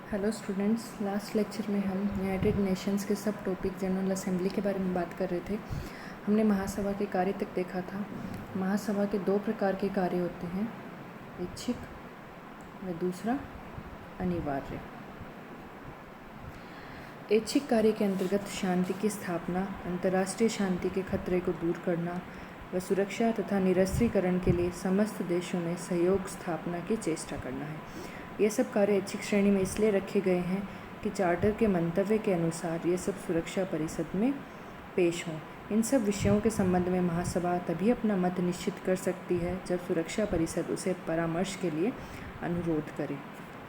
Hello students, last lecture में हम United Nations के सब टॉपिक जनरल असेंबली के बारे में बात कर रहे थे। हमने महासभा के कार्य तक देखा था। महासभा के दो प्रकार के कार्य होते हैं, ऐच्छिक व दूसरा अनिवार्य। ऐच्छिक कार्य के अंतर्गत शांति की स्थापना, अंतर्राष्ट्रीय शांति के खतरे को दूर करना व सुरक्षा तथा निरस्त्रीकरण के लिए समस्त देशों में सहयोग स्थापना की चेष्टा करना है। ये सब कार्य ऐच्छिक श्रेणी में इसलिए रखे गए हैं कि चार्टर के मंतव्य के अनुसार ये सब सुरक्षा परिषद में पेश हों। इन सब विषयों के संबंध में महासभा तभी अपना मत निश्चित कर सकती है जब सुरक्षा परिषद उसे परामर्श के लिए अनुरोध करे,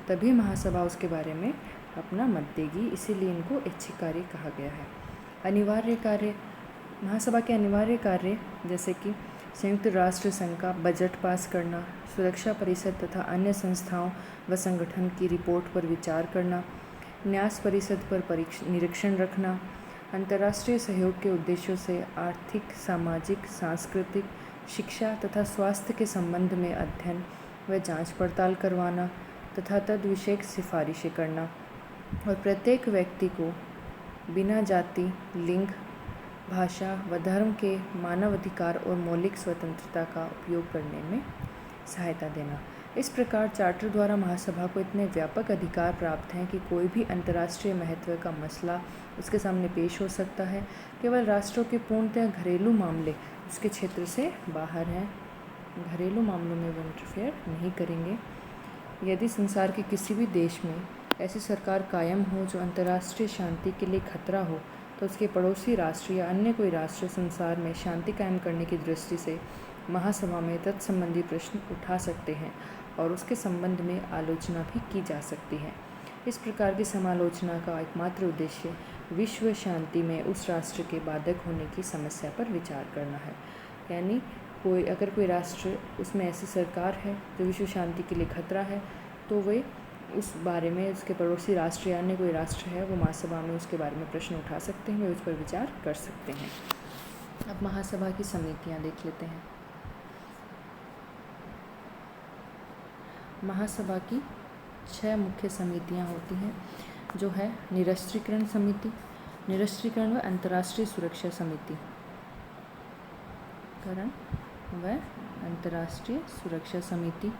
तभी महासभा उसके बारे में अपना मत देगी। इसीलिए इनको ऐच्छिक कार्य कहा गया है। अनिवार्य कार्य, महासभा के अनिवार्य कार्य जैसे कि संयुक्त राष्ट्र संघ का बजट पास करना, सुरक्षा परिषद तथा अन्य संस्थाओं व संगठन की रिपोर्ट पर विचार करना, न्यास परिषद पर निरीक्षण रखना, अंतर्राष्ट्रीय सहयोग के उद्देश्यों से आर्थिक, सामाजिक, सांस्कृतिक, शिक्षा तथा स्वास्थ्य के संबंध में अध्ययन व जांच पड़ताल करवाना तथा तद विषयक सिफारिशें करना, और प्रत्येक व्यक्ति को बिना जाति, लिंग, भाषा व धर्म के मानवाधिकार और मौलिक स्वतंत्रता का उपयोग करने में सहायता देना। इस प्रकार चार्टर द्वारा महासभा को इतने व्यापक अधिकार प्राप्त हैं कि कोई भी अंतर्राष्ट्रीय महत्व का मसला उसके सामने पेश हो सकता है। केवल राष्ट्रों के पूर्णतः घरेलू मामले उसके क्षेत्र से बाहर हैं। घरेलू मामलों में वो इंटरफेयर नहीं करेंगे। यदि संसार के किसी भी देश में ऐसी सरकार कायम हो जो अंतर्राष्ट्रीय शांति के लिए खतरा हो, तो उसके पड़ोसी राष्ट्र या अन्य कोई राष्ट्र संसार में शांति कायम करने की दृष्टि से महासभा में तत्संबंधी प्रश्न उठा सकते हैं और उसके संबंध में आलोचना भी की जा सकती है। इस प्रकार की समालोचना का एकमात्र उद्देश्य विश्व शांति में उस राष्ट्र के बाधक होने की समस्या पर विचार करना है। यानी अगर कोई राष्ट्र, उसमें ऐसी सरकार है जो विश्व शांति के लिए खतरा है, तो वे उस बारे में उसके पड़ोसी राष्ट्र या अन्य कोई राष्ट्र है, वो महासभा में उसके बारे में प्रश्न उठा सकते हैं, वे उस पर विचार कर सकते हैं। अब महासभा की समितियां देख लेते हैं। महासभा की 6 मुख्य समितियां होती हैं, जो है निरस्त्रीकरण समिति, निरस्त्रीकरण व अंतर्राष्ट्रीय सुरक्षा समिति, करण व अंतर्राष्ट्रीय सुरक्षा समिति,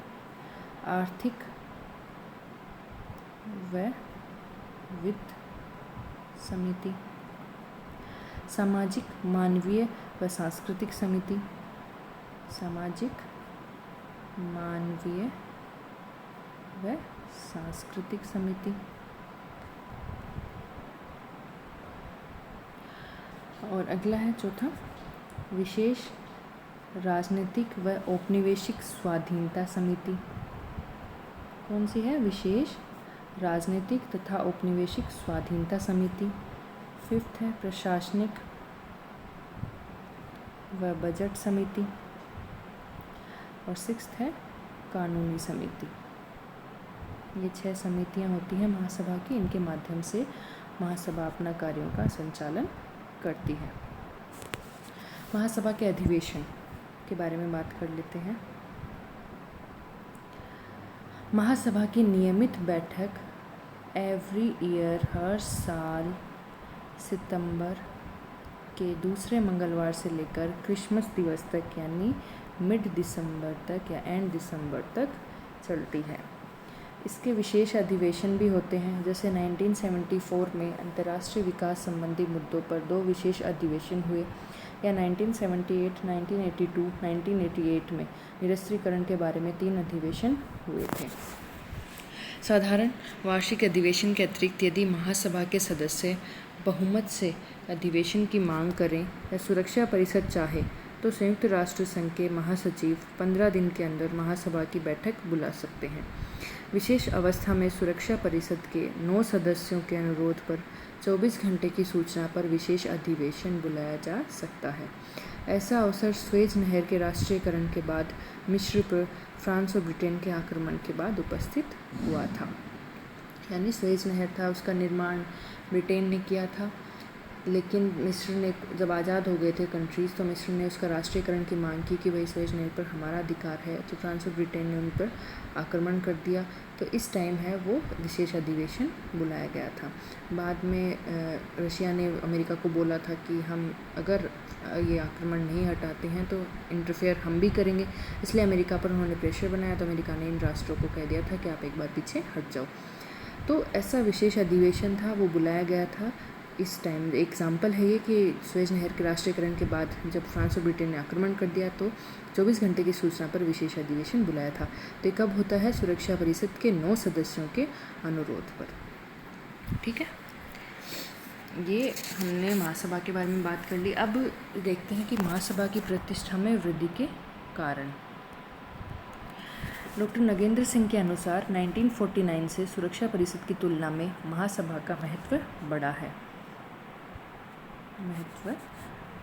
आर्थिक व वित्त समिति, सामाजिक, मानवीय व सांस्कृतिक समिति, सामाजिक, मानवीय व सांस्कृतिक समिति, और अगला है चौथा, विशेष राजनीतिक व औपनिवेशिक स्वाधीनता समिति। कौन सी है? विशेष राजनीतिक तथा औपनिवेशिक स्वाधीनता समिति। 5th है प्रशासनिक व बजट समिति, और 6th है कानूनी समिति। ये 6 समितियां होती हैं महासभा की। इनके माध्यम से महासभा अपना कार्यों का संचालन करती है। महासभा के अधिवेशन के बारे में बात कर लेते हैं। महासभा की नियमित बैठक एवरी ईयर, हर साल सितंबर के दूसरे मंगलवार से लेकर क्रिसमस दिवस तक, यानी मिड दिसंबर तक या एंड दिसंबर तक चलती है। इसके विशेष अधिवेशन भी होते हैं, जैसे 1974 में अंतर्राष्ट्रीय विकास संबंधी मुद्दों पर 2 विशेष अधिवेशन हुए, या 1978, 1982, 1988 में निरस्त्रीकरण के बारे में 3 अधिवेशन हुए थे। साधारण वार्षिक अधिवेशन के अतिरिक्त यदि महासभा के सदस्य बहुमत से अधिवेशन की मांग करें या सुरक्षा परिषद चाहे, तो संयुक्त राष्ट्र संघ के महासचिव 15 दिन के अंदर महासभा की बैठक बुला सकते हैं। विशेष अवस्था में सुरक्षा परिषद के 9 सदस्यों के अनुरोध पर 24 घंटे की सूचना पर विशेष अधिवेशन बुलाया जा सकता है। ऐसा अवसर स्वेज नहर के राष्ट्रीयकरण के बाद मिस्र पर फ्रांस और ब्रिटेन के आक्रमण के बाद उपस्थित हुआ था। यानी स्वेज नहर था, उसका निर्माण ब्रिटेन ने किया था, लेकिन मिस्र ने जब आज़ाद हो गए थे कंट्रीज़, तो मिस्र ने उसका राष्ट्रीयकरण की मांग की कि वही स्वेज नहर पर हमारा अधिकार है। तो फ्रांस और ब्रिटेन ने उन पर आक्रमण कर दिया। तो इस टाइम है वो विशेष अधिवेशन बुलाया गया था। बाद में रशिया ने अमेरिका को बोला था कि हम अगर ये आक्रमण नहीं हटाते हैं तो इंटरफेयर हम भी करेंगे, इसलिए अमेरिका पर उन्होंने प्रेशर बनाया। तो अमेरिका ने इन राष्ट्रों को कह दिया था कि आप एक बार पीछे हट जाओ। तो ऐसा विशेष अधिवेशन था, वो बुलाया गया था इस टाइम। एग्जाम्पल है ये कि स्वेज नहर के राष्ट्रीयकरण के बाद जब फ्रांस और ब्रिटेन ने आक्रमण कर दिया तो 24 घंटे की सूचना पर विशेष अधिवेशन बुलाया था। तो कब होता है? सुरक्षा परिषद के 9 सदस्यों के अनुरोध पर। ठीक है, ये हमने महासभा के बारे में बात कर ली। अब देखते हैं कि महासभा की प्रतिष्ठा में वृद्धि के कारण। डॉक्टर नगेंद्र सिंह के अनुसार 1949 से सुरक्षा परिषद की तुलना में महासभा का महत्व बढ़ा है। महत्व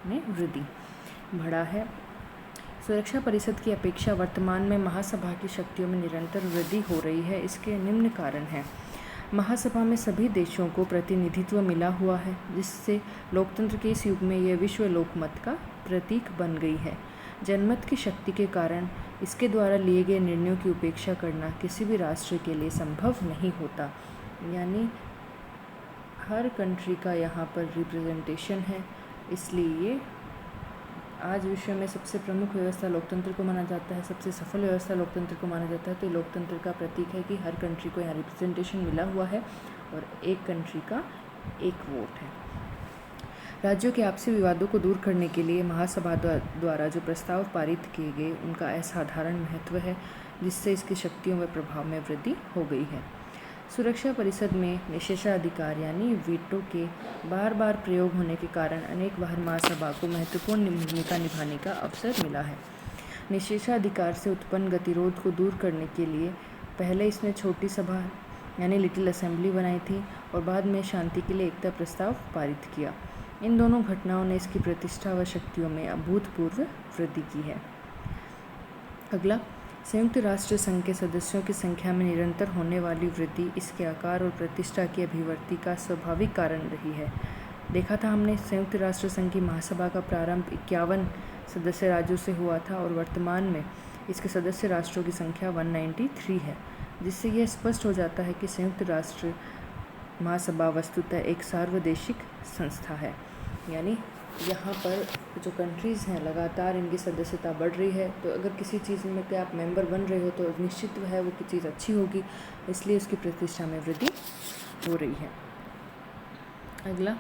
में वृद्धि बढ़ा है। सुरक्षा परिषद की अपेक्षा वर्तमान में महासभा की शक्तियों में निरंतर वृद्धि हो रही है। इसके निम्न कारण हैं। महासभा में सभी देशों को प्रतिनिधित्व मिला हुआ है, जिससे लोकतंत्र के इस युग में यह विश्व लोकमत का प्रतीक बन गई है। जनमत की शक्ति के कारण इसके द्वारा लिए गए निर्णयों की उपेक्षा करना किसी भी राष्ट्र के लिए संभव नहीं होता। यानी हर कंट्री का यहाँ पर रिप्रेजेंटेशन है, इसलिए आज विश्व में सबसे प्रमुख व्यवस्था लोकतंत्र को माना जाता है, सबसे सफल व्यवस्था लोकतंत्र को माना जाता है। तो लोकतंत्र का प्रतीक है कि हर कंट्री को यहाँ रिप्रेजेंटेशन मिला हुआ है और एक कंट्री का एक वोट है। राज्यों के आपसी विवादों को दूर करने के लिए महासभा द्वारा जो प्रस्ताव पारित किए गए उनका असाधारण महत्व है, जिससे इसकी शक्तियों व प्रभाव में वृद्धि हो गई है। सुरक्षा परिषद में निषेधाधिकार यानी वीटो के बार बार प्रयोग होने के कारण अनेक बार महासभा को महत्वपूर्ण भूमिका निभाने का अवसर मिला है। निषेधाधिकार से उत्पन्न गतिरोध को दूर करने के लिए पहले इसने छोटी सभा यानी लिटिल असेंबली बनाई थी और बाद में शांति के लिए एकता प्रस्ताव पारित किया। इन दोनों घटनाओं ने इसकी प्रतिष्ठा व शक्तियों में अभूतपूर्व वृद्धि की है। अगला, संयुक्त राष्ट्र संघ के सदस्यों की संख्या में निरंतर होने वाली वृद्धि इसके आकार और प्रतिष्ठा की अभिव्यक्ति का स्वाभाविक कारण रही है। देखा था हमने, संयुक्त राष्ट्र संघ की महासभा का प्रारंभ 51 सदस्य राज्यों से हुआ था और वर्तमान में इसके सदस्य राष्ट्रों की संख्या 193 है, जिससे यह स्पष्ट हो जाता है कि संयुक्त राष्ट्र महासभा वस्तुतः एक सार्वदेशिक संस्था है। यानी यहाँ पर जो कंट्रीज़ हैं लगातार इनकी सदस्यता बढ़ रही है, तो अगर किसी चीज़ में के आप मेंबर बन रहे हो तो निश्चित है वो की चीज़ अच्छी होगी, इसलिए उसकी प्रतिष्ठा में वृद्धि हो रही है। अगला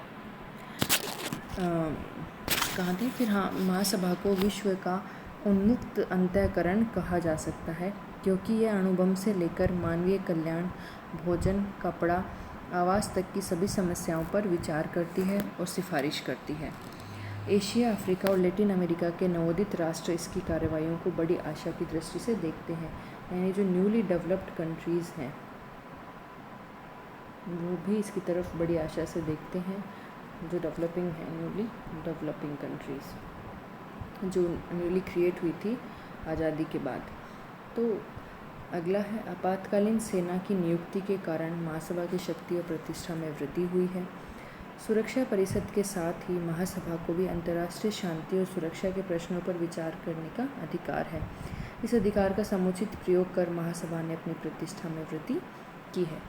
कहाँ थे फिर? हाँ, महासभा को विश्व का उन्मुक्त अंतःकरण कहा जा सकता है, क्योंकि यह अणुबम से लेकर मानवीय कल्याण, भोजन, कपड़ा, आवास तक की सभी समस्याओं पर विचार करती है और सिफारिश करती है। एशिया, अफ्रीका और लैटिन अमेरिका के नवोदित राष्ट्र इसकी कार्रवाइयों को बड़ी आशा की दृष्टि से देखते हैं। यानी जो न्यूली डेवलप्ड कंट्रीज़ हैं वो भी इसकी तरफ बड़ी आशा से देखते हैं, जो डेवलपिंग है, न्यूली डेवलपिंग कंट्रीज़ जो न्यूली क्रिएट हुई थी आज़ादी के बाद। तो अगला है, आपातकालीन सेना की नियुक्ति के कारण महासभा की शक्ति और प्रतिष्ठा में वृद्धि हुई है। सुरक्षा परिषद के साथ ही महासभा को भी अंतर्राष्ट्रीय शांति और सुरक्षा के प्रश्नों पर विचार करने का अधिकार है। इस अधिकार का समुचित प्रयोग कर महासभा ने अपनी प्रतिष्ठा में वृद्धि की है।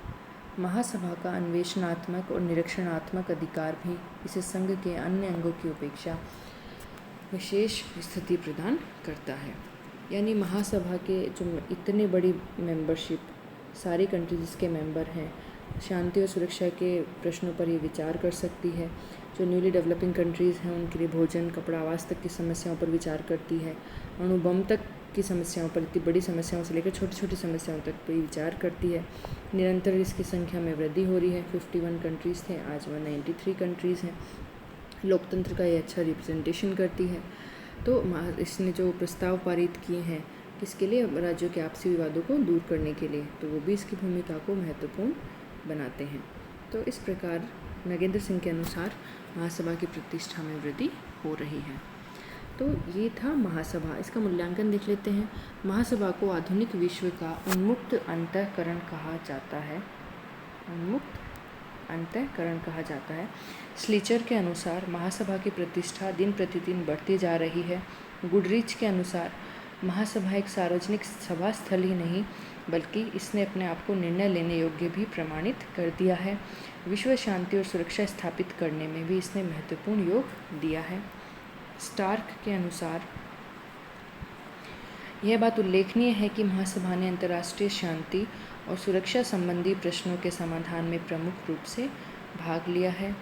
महासभा का अन्वेषणात्मक और निरीक्षणात्मक अधिकार भी इसे संघ के अन्य अंगों की अपेक्षा विशेष स्थिति प्रदान करता है। यानी महासभा के जो इतनी बड़ी मेंबरशिप, सारी कंट्रीज़ के मेंबर हैं, शांति और सुरक्षा के प्रश्नों पर ये विचार कर सकती है। जो न्यूली डेवलपिंग कंट्रीज़ हैं उनके लिए भोजन, कपड़ा, आवास तक की समस्याओं पर विचार करती है। अणुबम तक की समस्याओं पर, इतनी बड़ी समस्याओं से लेकर छोटी छोटी समस्याओं तक पर विचार करती है। निरंतर इसकी संख्या में वृद्धि हो रही है। 51 कंट्रीज़ थे, आज 193 कंट्रीज़ हैं। लोकतंत्र का ये अच्छा रिप्रेजेंटेशन करती है। तो इसने जो प्रस्ताव पारित किए हैं किसके लिए? राज्यों के आपसी विवादों को दूर करने के लिए, तो वो भी इसकी भूमिका को महत्वपूर्ण बनाते हैं। तो इस प्रकार नगेंद्र सिंह के अनुसार महासभा की प्रतिष्ठा में वृद्धि हो रही है। तो ये था महासभा। इसका मूल्यांकन देख लेते हैं। महासभा को आधुनिक विश्व का उन्मुक्त अंतःकरण कहा जाता है। उन्मुक्त अंतःकरण कहा जाता है। स्लीचर के अनुसार महासभा की प्रतिष्ठा दिन प्रतिदिन बढ़ती जा रही है। गुडरिच के अनुसार महासभा एक सार्वजनिक सभा स्थल ही नहीं बल्कि इसने अपने आप को निर्णय लेने योग्य भी प्रमाणित कर दिया है। विश्व शांति और सुरक्षा स्थापित करने में भी इसने महत्वपूर्ण योग दिया है। स्टार्क के अनुसार यह बात उल्लेखनीय है कि महासभा ने अंतर्राष्ट्रीय शांति और सुरक्षा संबंधी प्रश्नों के समाधान में प्रमुख रूप से भाग लिया है।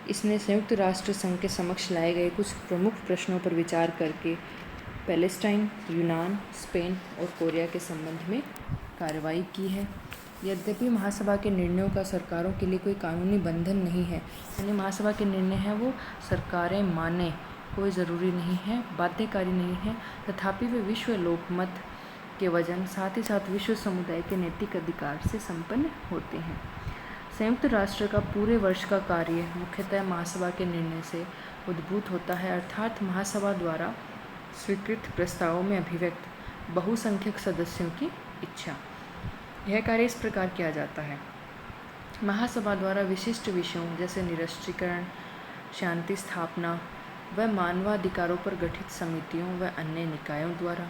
इसने संयुक्त राष्ट्र संघ के समक्ष लाए गए कुछ प्रमुख प्रश्नों पर विचार करके पैलेस्टाइन, यूनान, स्पेन और कोरिया के संबंध में कार्रवाई की है। यद्यपि महासभा के निर्णयों का सरकारों के लिए कोई कानूनी बंधन नहीं है, यानी महासभा के निर्णय हैं वो सरकारें माने, कोई ज़रूरी नहीं है, बाध्यकारी नहीं है, तथापि वे विश्व लोकमत के वजन साथ ही साथ विश्व समुदाय के नैतिक अधिकार से संपन्न होते हैं। संयुक्त राष्ट्र का पूरे वर्ष का कार्य मुख्यतः महासभा के निर्णय से उद्भूत होता है, अर्थात महासभा द्वारा स्वीकृत प्रस्तावों में अभिव्यक्त बहुसंख्यक सदस्यों की इच्छा। यह कार्य इस प्रकार किया जाता है। महासभा द्वारा विशिष्ट विषयों जैसे निरस्त्रीकरण, शांति स्थापना व मानवाधिकारों पर गठित समितियों व अन्य निकायों द्वारा,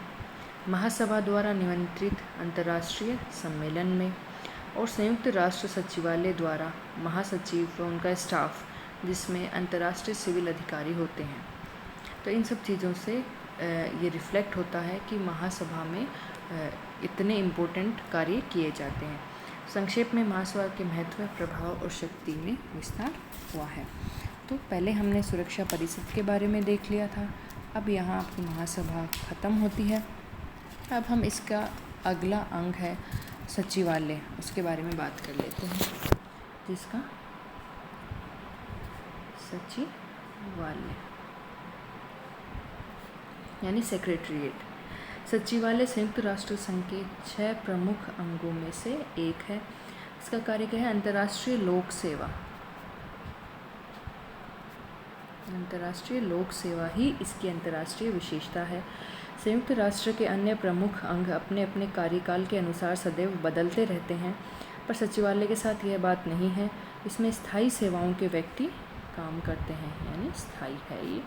महासभा द्वारा निमंत्रित अंतर्राष्ट्रीय सम्मेलन में और संयुक्त राष्ट्र सचिवालय द्वारा महासचिव व उनका स्टाफ जिसमें अंतर्राष्ट्रीय सिविल अधिकारी होते हैं। तो इन सब चीज़ों से ये रिफ्लेक्ट होता है कि महासभा में इतने इम्पोर्टेंट कार्य किए जाते हैं। संक्षेप में महासभा के महत्व, प्रभाव और शक्ति में विस्तार हुआ है। तो पहले हमने सुरक्षा परिषद के बारे में देख लिया था। अब यहाँ आपकी महासभा ख़त्म होती है। अब हम इसका अगला अंग है सचिवालय, उसके बारे में बात कर लेते हैं, जिसका सचिवालय यानी सेक्रेटरीट। सचिवालय संयुक्त राष्ट्र संघ के 6 प्रमुख अंगों में से एक है। इसका कार्य क्या है? अंतर्राष्ट्रीय लोक सेवा। अंतर्राष्ट्रीय लोक सेवा ही इसकी अंतर्राष्ट्रीय विशेषता है। संयुक्त राष्ट्र के अन्य प्रमुख अंग अपने अपने कार्यकाल के अनुसार सदैव बदलते रहते हैं, पर सचिवालय के साथ यह बात नहीं है। इसमें स्थायी सेवाओं के व्यक्ति काम करते हैं, यानी स्थायी है ये।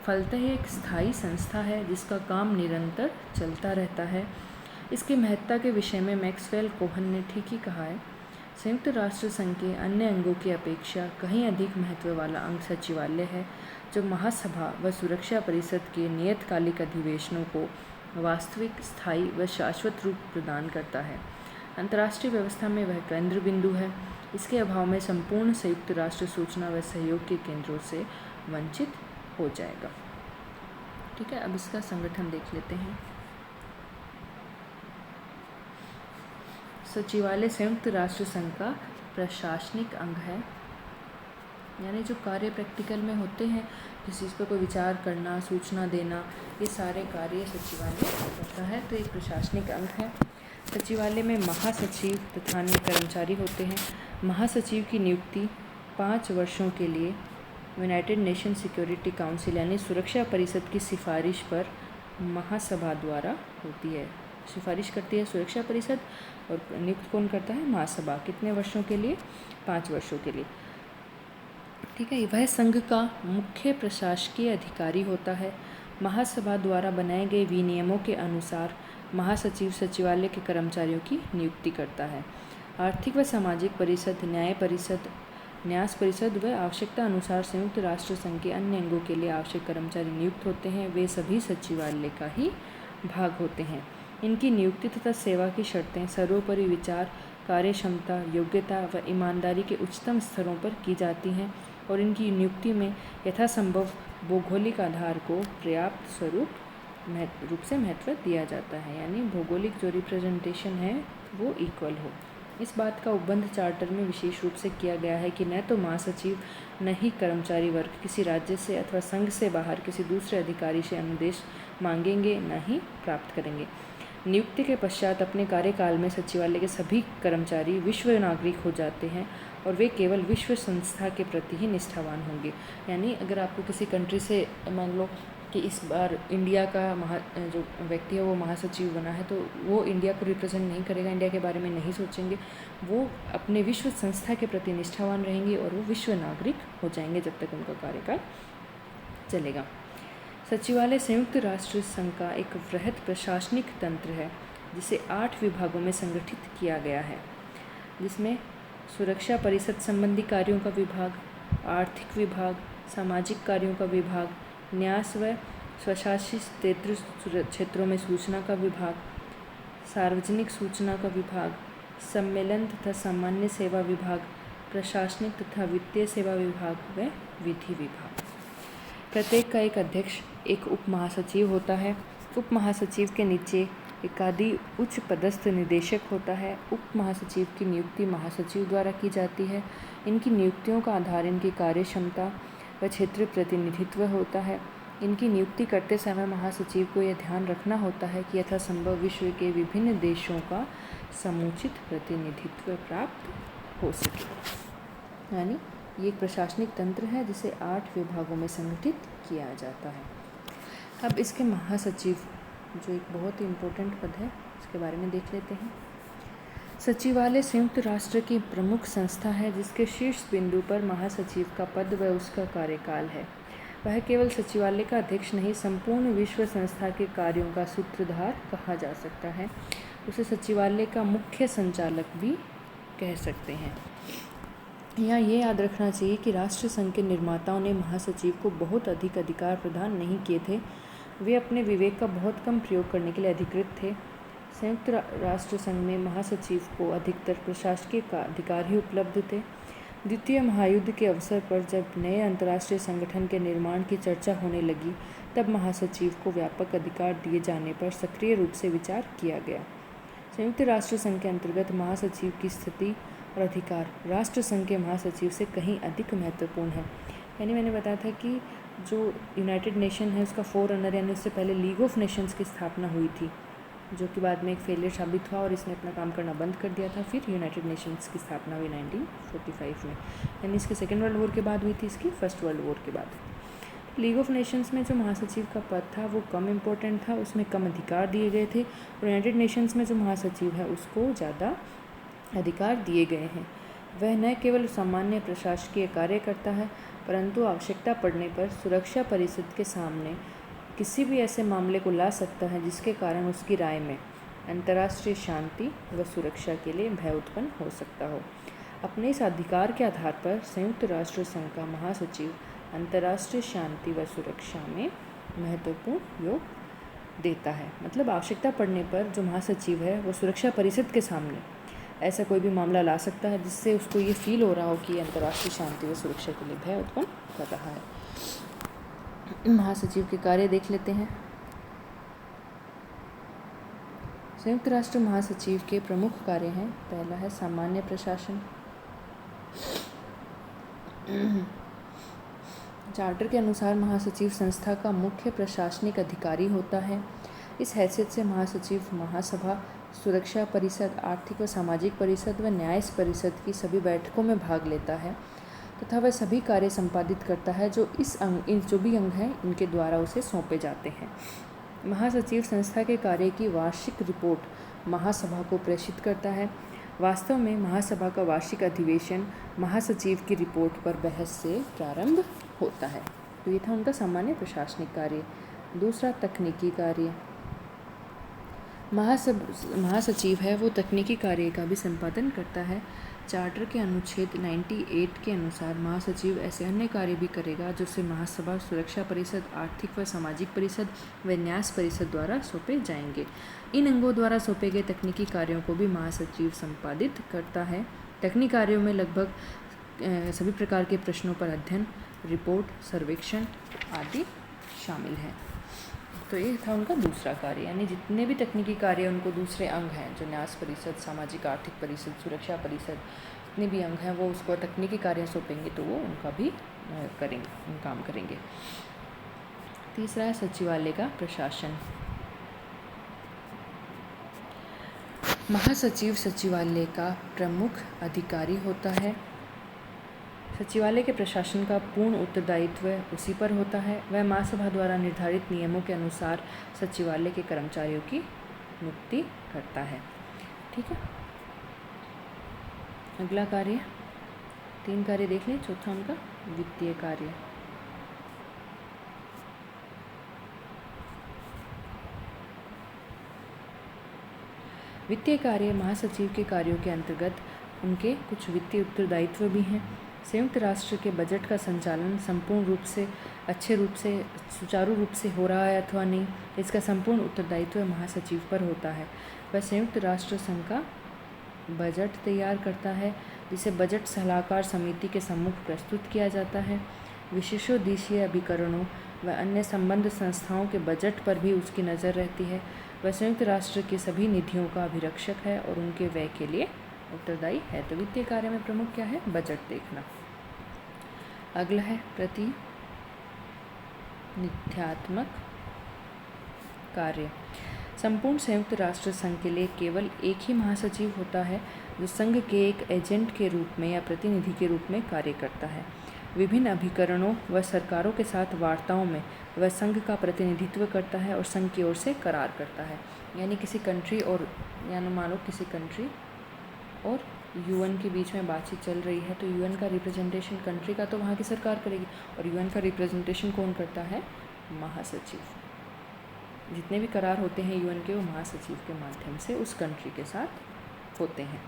फलतः ये एक स्थायी संस्था है जिसका काम निरंतर चलता रहता है। इसकी महत्ता के विषय में मैक्सवेल कोहन ने ठीक ही कहा है, संयुक्त राष्ट्र संघ के अन्य अंगों की अपेक्षा कहीं अधिक महत्व वाला अंग सचिवालय है, जो महासभा व सुरक्षा परिषद के नियतकालिक अधिवेशनों को वास्तविक, स्थायी व शाश्वत रूप प्रदान करता है। अंतर्राष्ट्रीय व्यवस्था में वह केंद्र बिंदु है। इसके अभाव में संपूर्ण संयुक्त राष्ट्र सूचना व सहयोग के केंद्रों से वंचित हो जाएगा। ठीक है, अब इसका संगठन देख लेते हैं। सचिवालय संयुक्त राष्ट्र संघ का प्रशासनिक अंग है, यानी जो कार्य प्रैक्टिकल में होते हैं, जिस चीज़ पर कोई विचार करना, सूचना देना, ये सारे कार्य सचिवालय करता है। तो एक प्रशासनिक अंग है। सचिवालय में महासचिव तथा अन्य कर्मचारी होते हैं। महासचिव की नियुक्ति 5 वर्षों के लिए यूनाइटेड नेशन सिक्योरिटी काउंसिल यानी सुरक्षा परिषद की सिफारिश पर महासभा द्वारा होती है। सिफारिश करती है सुरक्षा परिषद और नियुक्त कौन करता है? महासभा। कितने वर्षों के लिए? 5 वर्षों के लिए। ठीक है, वह संघ का मुख्य प्रशासकीय अधिकारी होता है। महासभा द्वारा बनाए गए विनियमों के अनुसार महासचिव सचिवालय के कर्मचारियों की नियुक्ति करता है। आर्थिक व सामाजिक परिषद, न्याय परिषद, न्यास परिषद व आवश्यकता अनुसार संयुक्त राष्ट्र संघ के अन्य अंगों के लिए आवश्यक कर्मचारी नियुक्त होते हैं। वे सभी सचिवालय का ही भाग होते हैं। इनकी नियुक्ति तथा सेवा की शर्तें सर्वोपरि विचार, कार्यक्षमता, योग्यता व ईमानदारी के उच्चतम स्तरों पर की जाती हैं और इनकी नियुक्ति में यथासंभव भौगोलिक आधार को पर्याप्त रूप से महत्व दिया जाता है, यानी भौगोलिक जो रिप्रेजेंटेशन है वो इक्वल हो। इस बात का उपबंध चार्टर में विशेष रूप से किया गया है कि न तो महासचिव न ही कर्मचारी वर्ग किसी राज्य से अथवा संघ से बाहर किसी दूसरे अधिकारी से अनुदेश मांगेंगे न ही प्राप्त करेंगे। नियुक्ति के पश्चात अपने कार्यकाल में सचिवालय के सभी कर्मचारी विश्व नागरिक हो जाते हैं और वे केवल विश्व संस्था के प्रति ही निष्ठावान होंगे। यानी अगर आपको किसी कंट्री से मान लो कि इस बार इंडिया का जो व्यक्ति है वो महासचिव बना है, तो वो इंडिया को रिप्रेजेंट नहीं करेगा, इंडिया के बारे में नहीं सोचेंगे, वो अपने विश्व संस्था के प्रति निष्ठावान रहेंगे और वो विश्व नागरिक हो जाएंगे जब तक उनका कार्यकाल चलेगा। सचिवालय संयुक्त राष्ट्र संघ का एक वृहद प्रशासनिक तंत्र है जिसे 8 विभागों में संगठित किया गया है, जिसमें सुरक्षा परिषद संबंधी कार्यों का विभाग, आर्थिक विभाग, सामाजिक कार्यों का विभाग, न्यास व स्वशासित क्षेत्रों में सूचना का विभाग, सार्वजनिक सूचना का विभाग, सम्मेलन तथा सामान्य सेवा विभाग, प्रशासनिक तथा वित्तीय सेवा विभाग व विधि विभाग। प्रत्येक का एक अध्यक्ष, एक उप महासचिव होता है। उप महासचिव के नीचे एकाधी उच्च पदस्थ निदेशक होता है। उप महासचिव की नियुक्ति महासचिव द्वारा की जाती है। इनकी नियुक्तियों का आधार इनकी कार्य क्षमता व क्षेत्रीय प्रतिनिधित्व होता है। इनकी नियुक्ति करते समय महासचिव को यह ध्यान रखना होता है कि यथासंभव विश्व के विभिन्न देशों का समुचित प्रतिनिधित्व प्राप्त हो सके। यानी ये एक प्रशासनिक तंत्र है जिसे 8 विभागों में संगठित किया जाता है। अब इसके महासचिव, जो एक बहुत ही इम्पोर्टेंट पद है, उसके बारे में देख लेते हैं। सचिवालय संयुक्त राष्ट्र की प्रमुख संस्था है जिसके शीर्ष बिंदु पर महासचिव का पद व उसका कार्यकाल है। वह केवल सचिवालय का अध्यक्ष नहीं, संपूर्ण विश्व संस्था के कार्यों का सूत्रधार कहा जा सकता है। उसे सचिवालय का मुख्य संचालक भी कह सकते हैं। यहाँ ये याद रखना चाहिए कि राष्ट्र संघ के निर्माताओं ने महासचिव को बहुत अधिक अधिकार प्रदान नहीं किए थे। वे अपने विवेक का बहुत कम प्रयोग करने के लिए अधिकृत थे। संयुक्त राष्ट्र संघ में महासचिव को अधिकतर प्रशासकीय अधिकार ही उपलब्ध थे। द्वितीय महायुद्ध के अवसर पर जब नए अंतर्राष्ट्रीय संगठन के निर्माण की चर्चा होने लगी, तब महासचिव को व्यापक अधिकार दिए जाने पर सक्रिय रूप से विचार किया गया। संयुक्त राष्ट्र संघ के अंतर्गत महासचिव की स्थिति और अधिकार राष्ट्र संघ के महासचिव से कहीं अधिक महत्वपूर्ण है। यानी मैंने बताया था कि जो यूनाइटेड नेशन है उसका फोररनर, यानी उससे पहले लीग ऑफ नेशंस की स्थापना हुई थी, जो कि बाद में एक फेलियर साबित हुआ और इसने अपना काम करना बंद कर दिया था। फिर यूनाइटेड नेशंस की स्थापना हुई 1945 में, यानी इसके सेकेंड वर्ल्ड वॉर के बाद हुई थी, इसकी फर्स्ट वर्ल्ड वॉर के बाद। लीग ऑफ नेशंस में जो महासचिव का पद था वो कम इम्पोर्टेंट था, उसमें कम अधिकार दिए गए थे, और यूनाइटेड नेशंस में जो महासचिव है उसको ज़्यादा अधिकार दिए गए हैं। वह न केवल सामान्य प्रशासकीय कार्य करता है, परंतु आवश्यकता पड़ने पर सुरक्षा परिषद के सामने किसी भी ऐसे मामले को ला सकता है जिसके कारण उसकी राय में अंतर्राष्ट्रीय शांति व सुरक्षा के लिए भय उत्पन्न हो सकता हो। अपने इस अधिकार के आधार पर संयुक्त राष्ट्र संघ का महासचिव अंतर्राष्ट्रीय शांति व सुरक्षा में महत्वपूर्ण योग देता है। मतलब आवश्यकता पड़ने पर जो महासचिव है वो सुरक्षा परिषद के सामने ऐसा कोई भी मामला ला सकता है जिससे उसको ये फील हो रहा हो कि अंतर्राष्ट्रीय शांति व सुरक्षा के लिए भय उत्पन्न कर रहा है। महासचिव के कार्य देख लेते हैं। संयुक्त राष्ट्र महासचिव के प्रमुख कार्य हैं। पहला है सामान्य प्रशासन। चार्टर के अनुसार महासचिव संस्था का मुख्य प्रशासनिक अधिकारी होता है। इस हैसियत से महासचिव महासभा, सुरक्षा परिषद, आर्थिक व सामाजिक परिषद व न्याय परिषद की सभी बैठकों में भाग लेता है तथा वह सभी कार्य संपादित करता है जो जो भी अंग हैं इनके द्वारा उसे सौंपे जाते हैं। महासचिव संस्था के कार्य की वार्षिक रिपोर्ट महासभा को प्रेषित करता है। वास्तव में महासभा का वार्षिक अधिवेशन महासचिव की रिपोर्ट पर बहस से प्रारंभ होता है। तो ये था उनका सामान्य प्रशासनिक कार्य। दूसरा तकनीकी कार्य। महासचिव है वो तकनीकी कार्य का भी संपादन करता है। चार्टर के अनुच्छेद 98 के अनुसार महासचिव ऐसे अन्य कार्य भी करेगा जो उसे महासभा, सुरक्षा परिषद, आर्थिक व सामाजिक परिषद व न्यास परिषद द्वारा सौंपे जाएंगे। इन अंगों द्वारा सौंपे गए तकनीकी कार्यों को भी महासचिव संपादित करता है। तकनीकी कार्यों में लगभग सभी प्रकार के प्रश्नों पर अध्ययन, रिपोर्ट, सर्वेक्षण आदि शामिल हैं। तो ये था उनका दूसरा कार्य। यानी जितने भी तकनीकी कार्य उनको दूसरे अंग हैं जो न्यास परिषद, सामाजिक आर्थिक परिषद, सुरक्षा परिषद, जितने भी अंग हैं वो उसको तकनीकी कार्य सौंपेंगे तो वो उनका भी काम करेंगे। तीसरा है सचिवालय का प्रशासन। महासचिव सचिवालय का प्रमुख अधिकारी होता है। सचिवालय के प्रशासन का पूर्ण उत्तरदायित्व उसी पर होता है। वह महासभा द्वारा निर्धारित नियमों के अनुसार सचिवालय के कर्मचारियों की नियुक्ति करता है। ठीक है, अगला कार्य, 3 कार्य देख लें। चौथा उनका वित्तीय कार्य। वित्तीय कार्य महासचिव के कार्यों के अंतर्गत उनके कुछ वित्तीय उत्तरदायित्व भी हैं। संयुक्त राष्ट्र के बजट का संचालन संपूर्ण रूप से अच्छे रूप से सुचारू रूप से हो रहा है अथवा नहीं, इसका संपूर्ण उत्तरदायित्व महासचिव पर होता है। वह संयुक्त राष्ट्र संघ का बजट तैयार करता है, जिसे बजट सलाहकार समिति के सम्मुख प्रस्तुत किया जाता है। विशेषोद्देशीय अभिकरणों व अन्य संबद्ध संस्थाओं के बजट पर भी उसकी नज़र रहती है। वह संयुक्त राष्ट्र की सभी निधियों का अभिरक्षक है और उनके व्यय के लिए उत्तरदायी है। तो वित्तीय कार्य में प्रमुख क्या है? बजट देखना। अगला है प्रतिनिध्यात्मक कार्य। संपूर्ण संयुक्त राष्ट्र संघ के लिए केवल एक ही महासचिव होता है, जो संघ के एक एजेंट के रूप में या प्रतिनिधि के रूप में कार्य करता है। विभिन्न अभिकरणों व सरकारों के साथ वार्ताओं में वह संघ का प्रतिनिधित्व करता है और संघ की ओर से करार करता है। यानी किसी कंट्री और मानो किसी कंट्री और यूएन के बीच में बातचीत चल रही है, तो यूएन का रिप्रेजेंटेशन कंट्री का तो वहाँ की सरकार करेगी और यूएन का रिप्रेजेंटेशन कौन करता है? महासचिव। जितने भी करार होते हैं यूएन के, वो महासचिव के माध्यम से उस कंट्री के साथ होते हैं।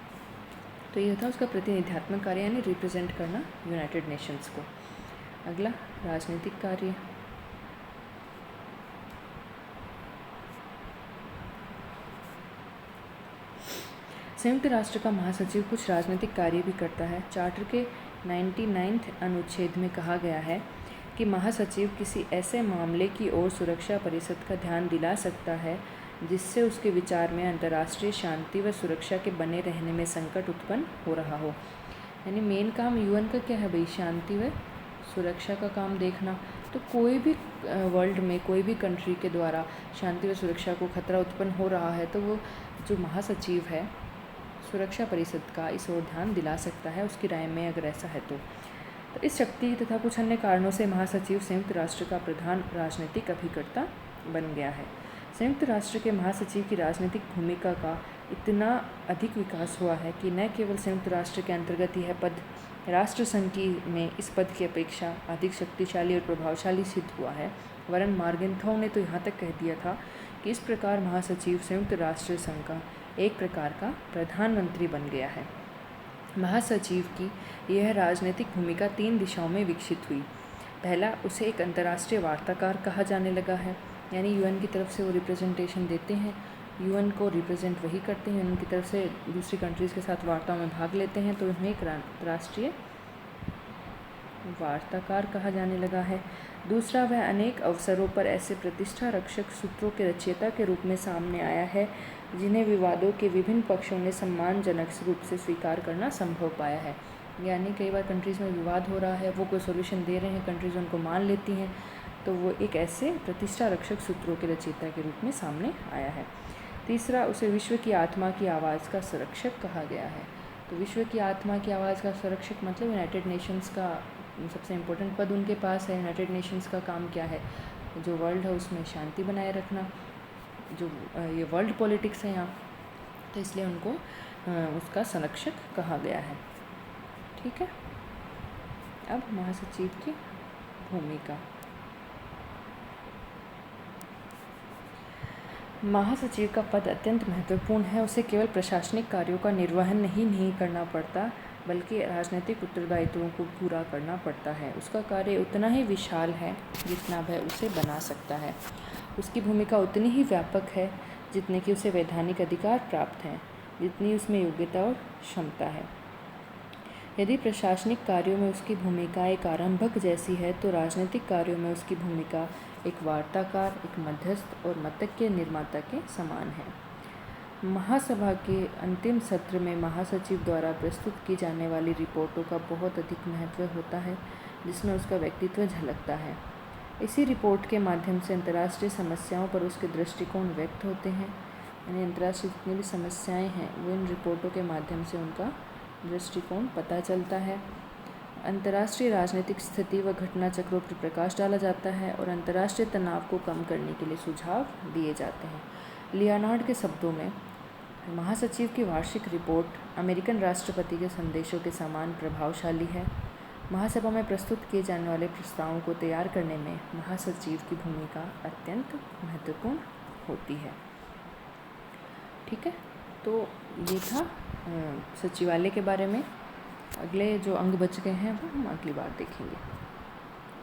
तो ये था उसका प्रतिनिध्यात्मक कार्य, यानी रिप्रेजेंट करना यूनाइटेड नेशंस को। अगला राजनीतिक कार्य। संयुक्त राष्ट्र का महासचिव कुछ राजनीतिक कार्य भी करता है। चार्टर के 99वें अनुच्छेद में कहा गया है कि महासचिव किसी ऐसे मामले की ओर सुरक्षा परिषद का ध्यान दिला सकता है जिससे उसके विचार में अंतर्राष्ट्रीय शांति व सुरक्षा के बने रहने में संकट उत्पन्न हो रहा हो। यानी मेन काम यूएन का क्या है भाई? शांति व सुरक्षा का काम देखना। तो कोई भी वर्ल्ड में कोई भी कंट्री के द्वारा शांति व सुरक्षा को खतरा उत्पन्न हो रहा है, तो वो जो महासचिव है सुरक्षा परिषद का इस ओर ध्यान दिला सकता है, उसकी राय में अगर ऐसा है तो इस शक्ति तथा कुछ अन्य कारणों से महासचिव संयुक्त राष्ट्र का प्रधान राजनीतिक अभिकर्ता बन गया है। संयुक्त राष्ट्र के महासचिव की राजनीतिक भूमिका का इतना अधिक विकास हुआ है कि न केवल संयुक्त राष्ट्र के अंतर्गत यह पद राष्ट्र संघ में इस पद की अपेक्षा अधिक शक्तिशाली और प्रभावशाली सिद्ध हुआ है, वरन मार्गेंथौ ने तो यहाँ तक कह दिया था कि इस प्रकार महासचिव संयुक्त राष्ट्र संघ का एक प्रकार का प्रधानमंत्री बन गया है। महासचिव की यह राजनीतिक भूमिका 3 दिशाओं में विकसित हुई। पहला, उसे एक अंतर्राष्ट्रीय वार्ताकार कहा जाने लगा है, यानी यूएन की तरफ से वो रिप्रेजेंटेशन देते हैं, यूएन को रिप्रेजेंट वही करते हैं, उनकी तरफ से दूसरी कंट्रीज़ के साथ वार्ताओं में भाग लेते हैं, तो उन्हें एक अंतर्राष्ट्रीय वार्ताकार कहा जाने लगा है। दूसरा, वह अनेक अवसरों पर ऐसे प्रतिष्ठा रक्षक सूत्रों के रचयिता के रूप में सामने आया है जिन्हें विवादों के विभिन्न पक्षों ने सम्मानजनक रूप से स्वीकार करना संभव पाया है। यानी कई बार कंट्रीज़ में विवाद हो रहा है, वो कोई सॉल्यूशन दे रहे हैं, कंट्रीज़ उनको मान लेती हैं, तो वो एक ऐसे प्रतिष्ठा रक्षक सूत्रों के रचयिता के रूप में सामने आया है। तीसरा, उसे विश्व की आत्मा की आवाज़ का संरक्षक कहा गया है। तो विश्व की आत्मा की आवाज़ का संरक्षक मतलब यूनाइटेड नेशंस का सबसे इम्पोर्टेंट पद उनके पास है। यूनाइटेड नेशंस का काम क्या है? जो वर्ल्ड है उसमें शांति बनाए रखना, जो ये वर्ल्ड पॉलिटिक्स है यहाँ, तो इसलिए उनको उसका संरक्षक कहा गया है। ठीक है, अब महासचिव की भूमिका। महासचिव का पद अत्यंत महत्वपूर्ण है। उसे केवल प्रशासनिक कार्यों का निर्वहन ही नहीं करना पड़ता, बल्कि राजनीतिक उत्तरदायित्वों को पूरा करना पड़ता है। उसका कार्य उतना ही विशाल है जितना वह उसे बना सकता है। उसकी भूमिका उतनी ही व्यापक है जितने कि उसे वैधानिक अधिकार प्राप्त हैं, जितनी उसमें योग्यता और क्षमता है। यदि प्रशासनिक कार्यों में उसकी भूमिका एक आरंभक जैसी है, तो राजनीतिक कार्यों में उसकी भूमिका एक वार्ताकार, एक मध्यस्थ और मतज्ञ निर्माता के समान है। महासभा के अंतिम सत्र में महासचिव द्वारा प्रस्तुत की जाने वाली रिपोर्टों का बहुत अधिक महत्व होता है, जिसमें उसका व्यक्तित्व झलकता है। इसी रिपोर्ट के माध्यम से अंतर्राष्ट्रीय समस्याओं पर उसके दृष्टिकोण व्यक्त होते हैं। यानी अंतर्राष्ट्रीय जितनी भी समस्याएं हैं वो इन रिपोर्टों के माध्यम से उनका दृष्टिकोण पता चलता है। अंतर्राष्ट्रीय राजनीतिक स्थिति व घटना चक्रों पर प्रकाश डाला जाता है और अंतर्राष्ट्रीय तनाव को कम करने के लिए सुझाव दिए जाते हैं। लियोनार्ड के शब्दों में, महासचिव की वार्षिक रिपोर्ट अमेरिकन राष्ट्रपति के संदेशों के समान प्रभावशाली है। महासभा में प्रस्तुत किए जाने वाले प्रस्तावों को तैयार करने में महासचिव की भूमिका अत्यंत महत्वपूर्ण होती है। ठीक है, तो ये था सचिवालय के बारे में। अगले जो अंग बच गए हैं वो हम अगली बार देखेंगे।